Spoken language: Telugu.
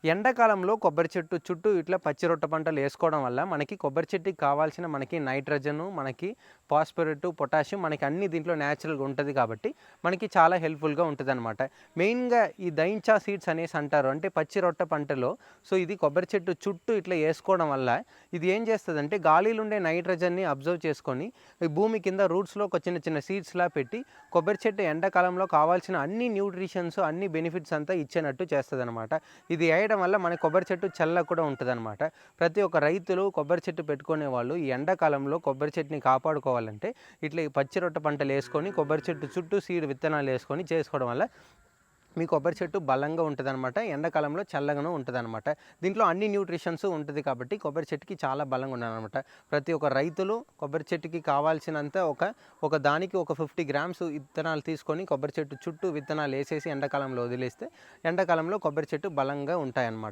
ఎండాకాలంలో కొబ్బరి చెట్టు చుట్టూ ఇట్లా పచ్చి రొట్ట పంటలు వేసుకోవడం వల్ల మనకి కొబ్బరి చెట్టుకి కావాల్సిన మనకి నైట్రోజను, మనకి ఫాస్ఫరేట్, పొటాషియం మనకి అన్ని దీంట్లో న్యాచురల్గా ఉంటుంది కాబట్టి మనకి చాలా హెల్ప్ఫుల్గా ఉంటుంది అనమాట. మెయిన్గా ఈ దైంచా సీడ్స్ అనేసి అంటారు, అంటే పచ్చి రొట్ట పంటలో. సో ఇది కొబ్బరి చెట్టు చుట్టూ ఇట్లా వేసుకోవడం వల్ల ఇది ఏం చేస్తుందంటే గాలిలో ఉండే నైట్రోజన్ని అబ్జర్వ్ చేసుకొని ఈ భూమి కింద రూట్స్లో ఒక చిన్న చిన్న సీడ్స్లా పెట్టి కొబ్బరి చెట్టు ఎండాకాలంలో కావాల్సిన అన్ని న్యూట్రిషన్స్, అన్ని బెనిఫిట్స్ అంతా ఇచ్చేటట్టు చేస్తుంది అనమాట. ఇది వేయడం వల్ల మన కొబ్బరి చెట్టు చల్లగా కూడా ఉంటుందన్నమాట. ప్రతి ఒక్క రైతులు కొబ్బరి చెట్టు పెట్టుకునే వాళ్ళు ఈ ఎండాకాలంలో కొబ్బరి చెట్టుని కాపాడుకోవాలంటే ఇట్లా ఈ పచ్చి రొట్ట పంటలు వేసుకొని కొబ్బరి చెట్టు చుట్టూ సీడ్ విత్తనాలు వేసుకొని చేసుకోవడం వల్ల మీ కొబ్బరి చెట్టు బలంగా ఉంటుందన్నమాట. ఎండాకాలంలో చల్లగాను ఉంటుందన్నమాట. దీంట్లో అన్ని న్యూట్రిషన్స్ ఉంటుంది కాబట్టి కొబ్బరి చెట్టుకి చాలా బలంగా ఉండాలన్నమాట. ప్రతి ఒక్క రైతులు కొబ్బరి చెట్టుకి కావాల్సినంత ఒక దానికి ఒక 50 గ్రామ్స్ విత్తనాలు తీసుకొని కొబ్బరి చెట్టు చుట్టూ విత్తనాలు వేసేసి ఎండాకాలంలో వదిలేస్తే ఎండాకాలంలో కొబ్బరి చెట్టు బలంగా ఉంటాయన్నమాట.